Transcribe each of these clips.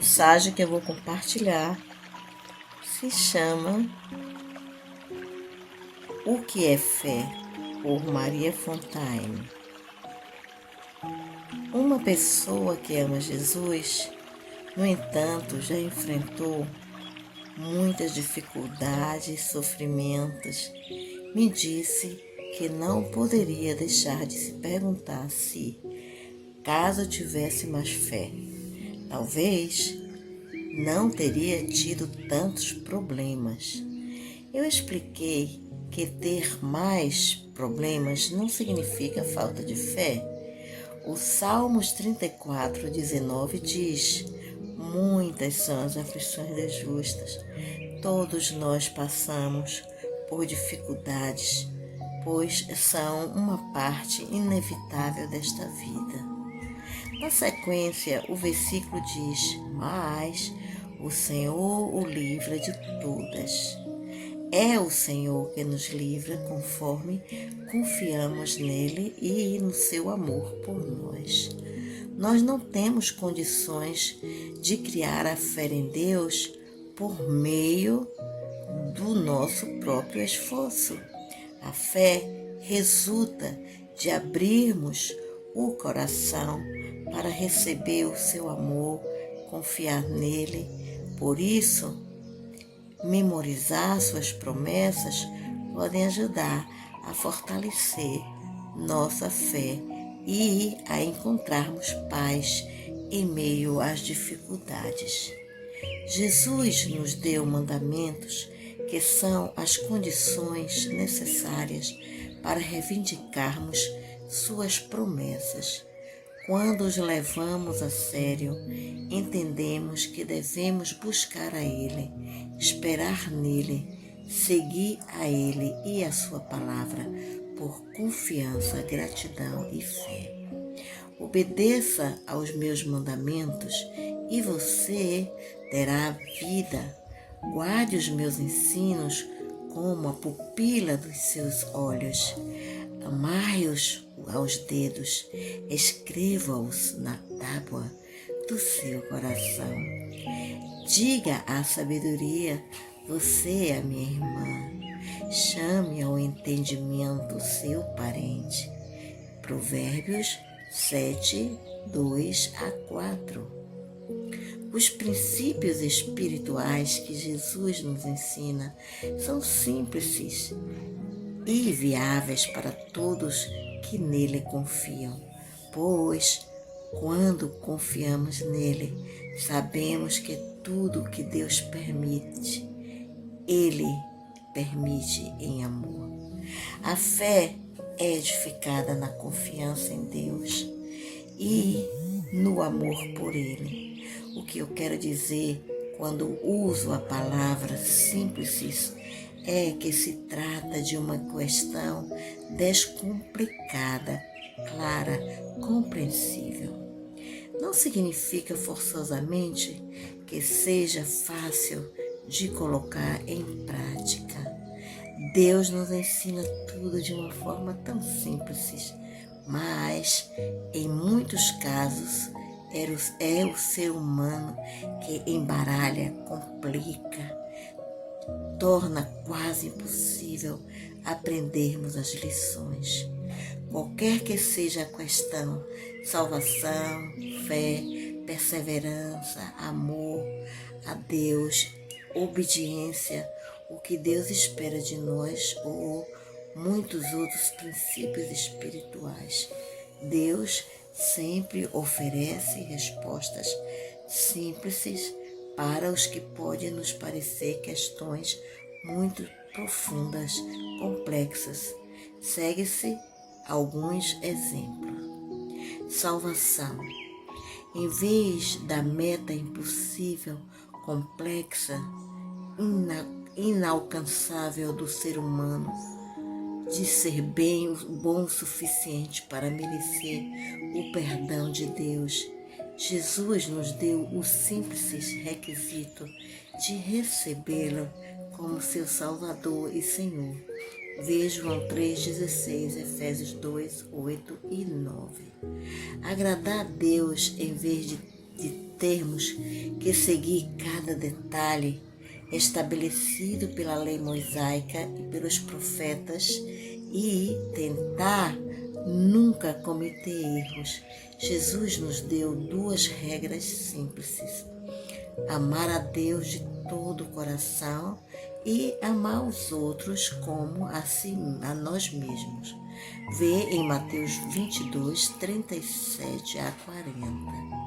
mensagem que eu vou compartilhar se chama O que é fé, por Maria Fontaine. Uma pessoa que ama Jesus, no entanto, já enfrentou muitas dificuldades e sofrimentos, me disse que não poderia deixar de se perguntar se, caso tivesse mais fé, talvez não teria tido tantos problemas. Eu expliquei que ter mais problemas não significa falta de fé. O Salmos 34:19 diz: muitas são as aflições das justas. Todos nós passamos por dificuldades, pois são uma parte inevitável desta vida. Na sequência, o versículo diz: mas o Senhor o livra de todas. É o Senhor que nos livra conforme confiamos nele e no seu amor por nós. Nós não temos condições de criar a fé em Deus por meio do nosso próprio esforço. A fé resulta de abrirmos o coração para receber o seu amor, confiar nele. Por isso, memorizar suas promessas podem ajudar a fortalecer nossa fé e a encontrarmos paz em meio às dificuldades. Jesus nos deu mandamentos que são as condições necessárias para reivindicarmos suas promessas. Quando os levamos a sério, entendemos que devemos buscar a Ele, esperar nele, seguir a Ele e a sua palavra por confiança, gratidão e fé. Obedeça aos meus mandamentos e você terá vida. Guarde os meus ensinos como a pupila dos seus olhos. Amarre-os aos dedos, escreva-os na tábua do seu coração. Diga à sabedoria: você é minha irmã. Chame ao entendimento seu parente. Provérbios 7:2-4. Os princípios espirituais que Jesus nos ensina são simples e viáveis para todos que nele confiam, pois, quando confiamos nele, sabemos que tudo que Deus permite, Ele permite em amor. A fé é edificada na confiança em Deus e no amor por Ele. O que eu quero dizer quando uso a palavra simples é que se trata de uma questão descomplicada, clara, compreensível. Não significa forçosamente que seja fácil de colocar em prática. Deus nos ensina tudo de uma forma tão simples, mas em muitos casos é o ser humano que embaralha, complica, torna quase impossível aprendermos as lições. Qualquer que seja a questão, salvação, fé, perseverança, amor a Deus, obediência, o que Deus espera de nós ou muitos outros princípios espirituais, Deus sempre oferece respostas simples para os que podem nos parecer questões muito profundas, complexas. Segue-se alguns exemplos. Salvação. Em vez da meta impossível, complexa, inalcançável do ser humano, de ser bom o suficiente para merecer o perdão de Deus, Jesus nos deu o simples requisito de recebê-lo como seu Salvador e Senhor. Veja João 3,16, Efésios 2:8 e 9. Agradar a Deus em vez de termos que seguir cada detalhe estabelecido pela lei mosaica e pelos profetas e tentar nunca cometer erros. Jesus nos deu 2 regras simples: amar a Deus de todo o coração e amar os outros como a nós mesmos. Vê em Mateus 22, 37 a 40.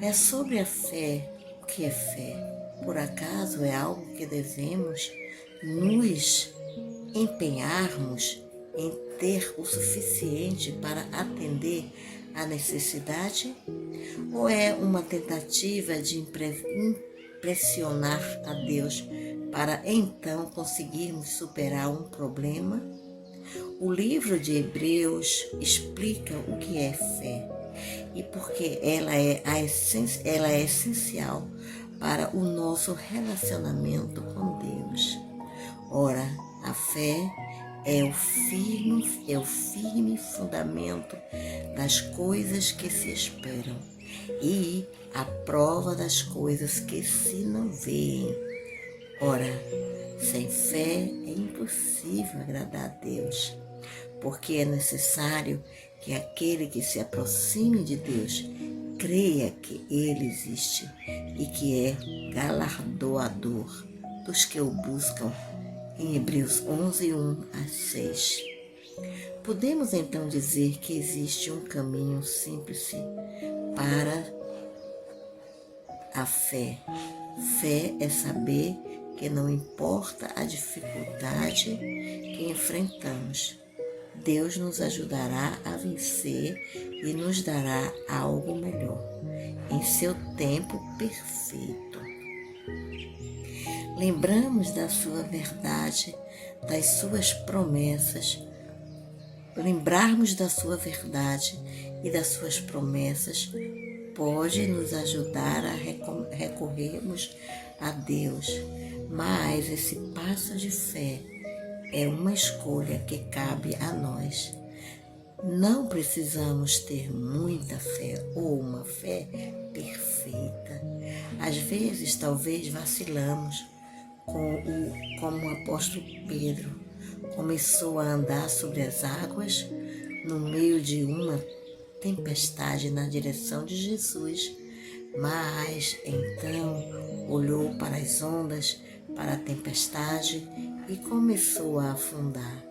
É sobre a fé. O que é fé? Por acaso é algo que devemos nos empenharmos em ter o suficiente para atender à necessidade? Ou é uma tentativa de impressionar a Deus para então conseguirmos superar um problema? O livro de Hebreus explica o que é fé e porque ela é essencial para o nosso relacionamento com Deus. Ora, a fé é o firme fundamento das coisas que se esperam e a prova das coisas que se não veem. Ora, sem fé é impossível agradar a Deus, porque é necessário que aquele que se aproxime de Deus creia que Ele existe e que é galardoador dos que o buscam. Em Hebreus 11, 1 a 6. Podemos então dizer que existe um caminho simples para a fé. Fé é saber que não importa a dificuldade que enfrentamos, Deus nos ajudará a vencer e nos dará algo melhor, em seu tempo perfeito. Lembramos da sua verdade, das suas promessas. Lembrarmos da sua verdade e das suas promessas pode nos ajudar a recorrermos a Deus, mas esse passo de fé é uma escolha que cabe a nós. Não precisamos ter muita fé ou uma fé perfeita. Às vezes, talvez vacilamos, como o apóstolo Pedro começou a andar sobre as águas no meio de uma tempestade na direção de Jesus, mas então olhou para as ondas, para a tempestade e começou a afundar.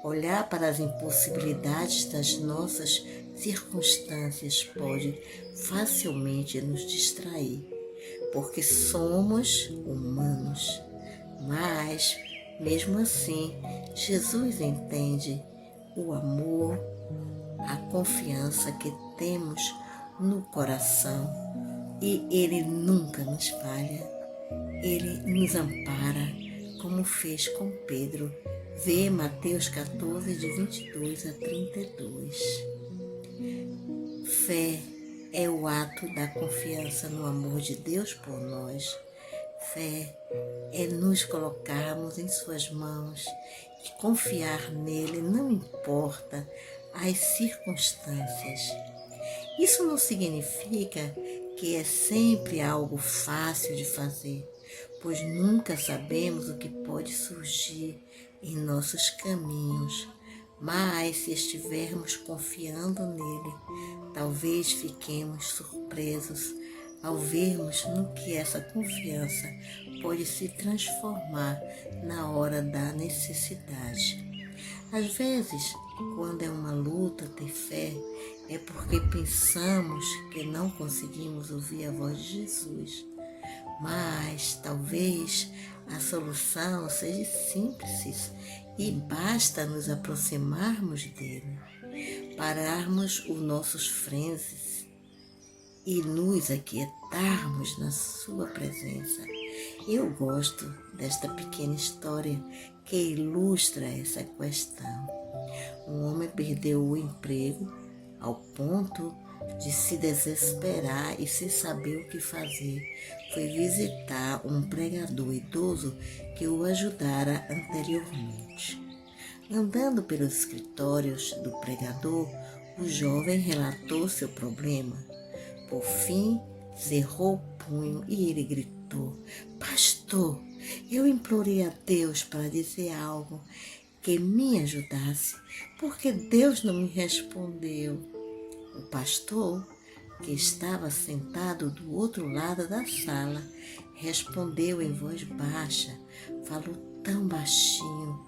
Olhar para as impossibilidades das nossas circunstâncias pode facilmente nos distrair, porque somos humanos. Mas, mesmo assim, Jesus entende o amor, a confiança que temos no coração e Ele nunca nos falha. Ele nos ampara, como fez com Pedro. Vê Mateus 14, de 22 a 32. Fé é o ato da confiança no amor de Deus por nós. Fé é nos colocarmos em suas mãos e confiar nele, não importa as circunstâncias. Isso não significa que é sempre algo fácil de fazer, pois nunca sabemos o que pode surgir em nossos caminhos. Mas se estivermos confiando nele, talvez fiquemos surpresos ao vermos no que essa confiança pode se transformar na hora da necessidade. Às vezes, quando é uma luta ter fé, é porque pensamos que não conseguimos ouvir a voz de Jesus. Mas talvez a solução seja simples e basta nos aproximarmos dele, pararmos os nossos frenesi e nos aquietarmos na sua presença. Eu gosto desta pequena história que ilustra essa questão. Um homem perdeu o emprego ao ponto de se desesperar e sem saber o que fazer. Foi visitar um pregador idoso que o ajudara anteriormente. Andando pelos escritórios do pregador, o jovem relatou seu problema. Por fim, cerrou o punho e ele gritou: Pastor, eu implorei a Deus para dizer algo que me ajudasse, porque Deus não me respondeu. O pastor, que estava sentado do outro lado da sala, respondeu em voz baixa. Falou tão baixinho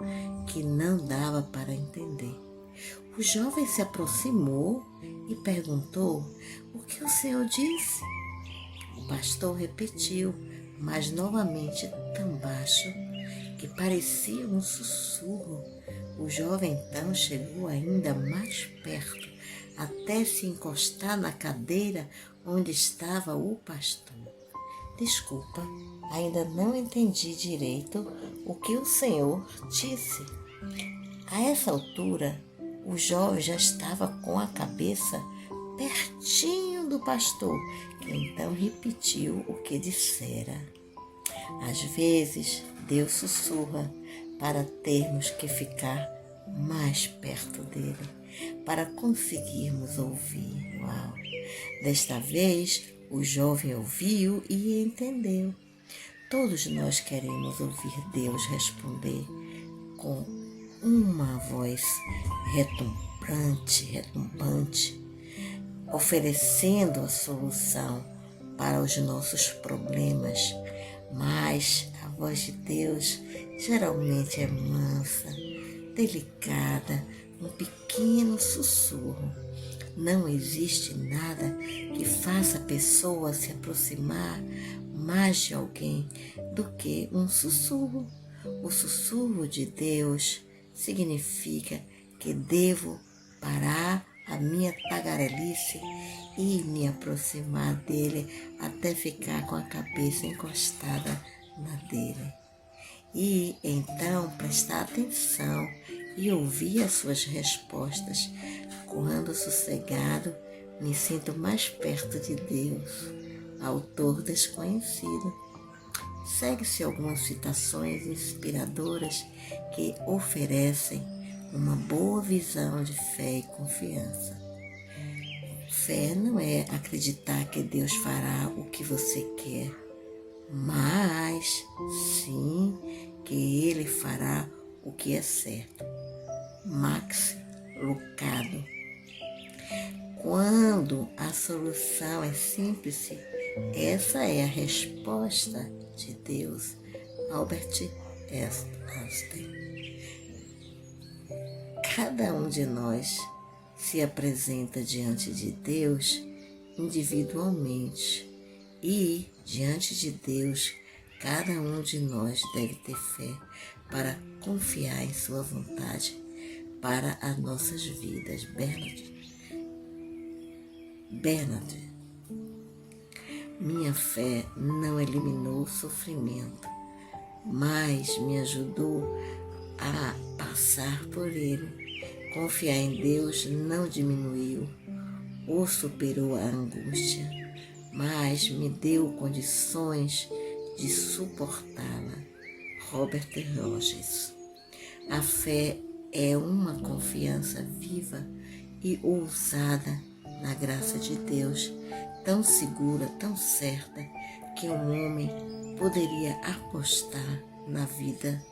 que não dava para entender. O jovem se aproximou e perguntou: O que o senhor disse? O pastor repetiu, mas novamente tão baixo que parecia um sussurro. O jovem então chegou ainda mais perto, até se encostar na cadeira onde estava o pastor. Desculpa, ainda não entendi direito o que o senhor disse. A essa altura, o jovem já estava com a cabeça pertinho do pastor, que então repetiu o que dissera. Às vezes, Deus sussurra para termos que ficar mais perto dele, para conseguirmos ouvir. Uau! Desta vez, o jovem ouviu e entendeu. Todos nós queremos ouvir Deus responder com uma voz retumbante, oferecendo a solução para os nossos problemas. Mas a voz de Deus geralmente é mansa, delicada, um pequeno sussurro. Não existe nada que faça a pessoa se aproximar mais de alguém do que um sussurro. O sussurro de Deus significa que devo parar a minha tagarelice e me aproximar dele até ficar com a cabeça encostada na dele. E então prestar atenção e ouvir as suas respostas. Quando sossegado, me sinto mais perto de Deus, autor desconhecido. Segue-se algumas citações inspiradoras que oferecem uma boa visão de fé e confiança. Fé não é acreditar que Deus fará o que você quer, mas sim que Ele fará o que é certo. Max Lucado. Quando a solução é simples, essa é a resposta de Deus. Albert Einstein. Cada um de nós se apresenta diante de Deus individualmente e, diante de Deus, cada um de nós deve ter fé para confiar em sua vontade para as nossas vidas. Bernard. Minha fé não eliminou o sofrimento, mas me ajudou a passar por ele. Confiar em Deus não diminuiu ou superou a angústia, mas me deu condições de suportá-la. Robert Rogers. A fé é uma confiança viva e ousada na graça de Deus, tão segura, tão certa, que um homem poderia apostar na vida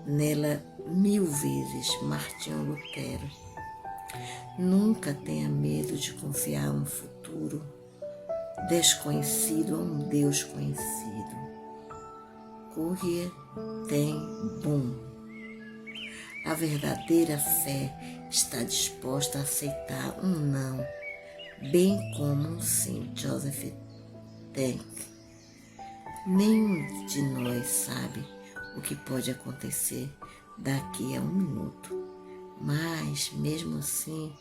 nela 1000 vezes. Martinho Lutero. Nunca tenha medo de confiar um futuro desconhecido a um Deus conhecido. Corrie ten Boom. A verdadeira fé está disposta a aceitar um não, bem como um sim. Joseph Denk. Nenhum de nós sabe o que pode acontecer daqui a 1 minuto, mas mesmo assim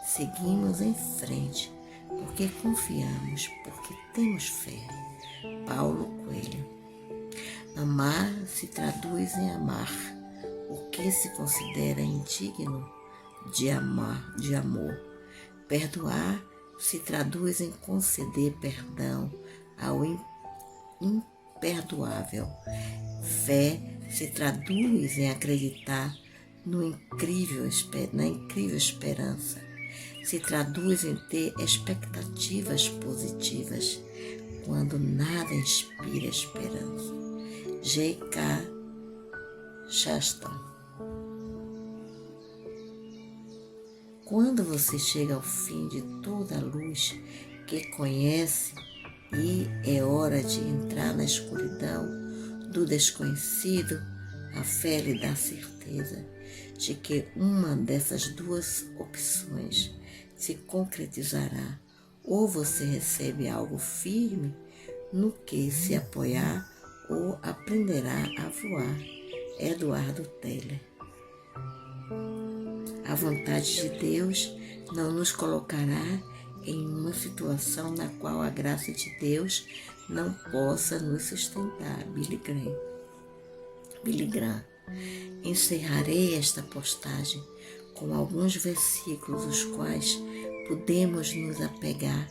seguimos em frente, porque confiamos, porque temos fé. Paulo Coelho. Amar se traduz em amar o que se considera indigno de amor. Perdoar se traduz em conceder perdão ao imperdoável. Fé se traduz em acreditar na incrível esperança. se traduz em ter expectativas positivas, quando nada inspira esperança. G.K. Chesterton. Quando você chega ao fim de toda a luz que conhece e é hora de entrar na escuridão do desconhecido, a fé lhe dá certeza de que uma dessas duas opções se concretizará. Ou você recebe algo firme no que se apoiar, ou aprenderá a voar. Eduardo Teller. A vontade de Deus não nos colocará em uma situação na qual a graça de Deus não possa nos sustentar. Billy Graham. Encerrarei esta postagem com alguns versículos os quais podemos nos apegar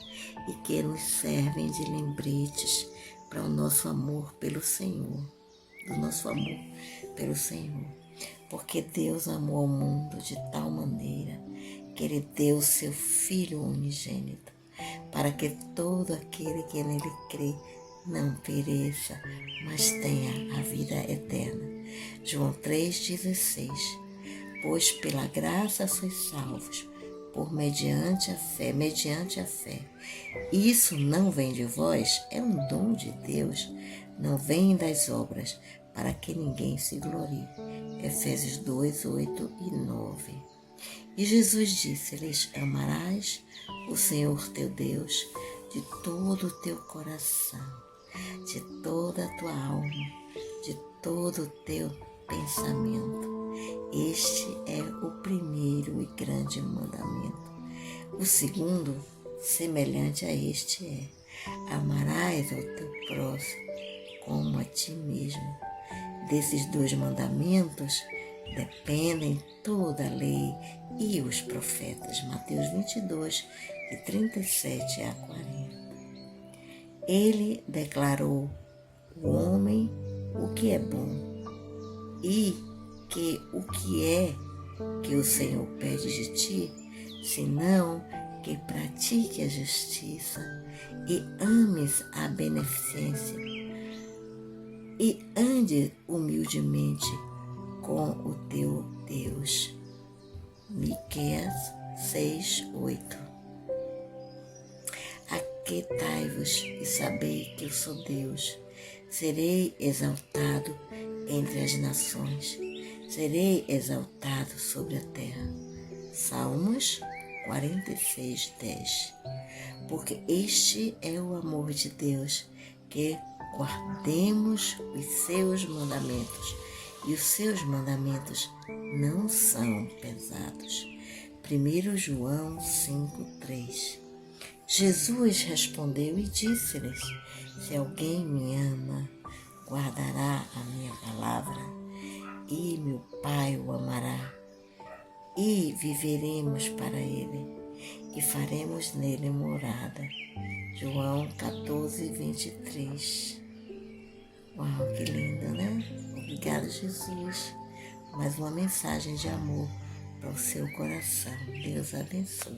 e que nos servem de lembretes para o nosso amor pelo Senhor, do nosso amor pelo Senhor. Porque Deus amou o mundo de tal maneira que Ele deu o seu Filho unigênito, para que todo aquele que nele crê não pereça, mas tenha a vida eterna. João 3,16. Pois pela graça sois salvos, mediante a fé. Isso não vem de vós, é um dom de Deus, não vem das obras, para que ninguém se glorie. Efésios 2, 8 e 9. E Jesus disse-lhes: amarás o Senhor teu Deus de todo o teu coração, de toda a tua alma, de todo o teu pensamento. Este é o primeiro e grande mandamento. O segundo, semelhante a este, é: amarás ao teu próximo como a ti mesmo. Desses dois mandamentos dependem toda a lei e os profetas. Mateus 22, de 37 a 40. Ele declarou o homem o que é bom e que o que é que o Senhor pede de ti, senão que pratique a justiça e ames a beneficência e ande humildemente com o teu Deus. Miqueias 6:8. Aquietai-vos e sabei que eu sou Deus. Serei exaltado entre as nações. Serei exaltado sobre a terra. Salmos 46:10. Porque este é o amor de Deus, que guardemos os seus mandamentos, e os seus mandamentos não são pesados. 1 João 5:3. Jesus respondeu e disse-lhes: se alguém me ama, guardará a minha palavra, e meu Pai o amará, e viveremos para ele, e faremos nele morada. João 14:23. Uau, que lindo, né? Obrigada, Jesus. Mais uma mensagem de amor para o seu coração. Deus abençoe.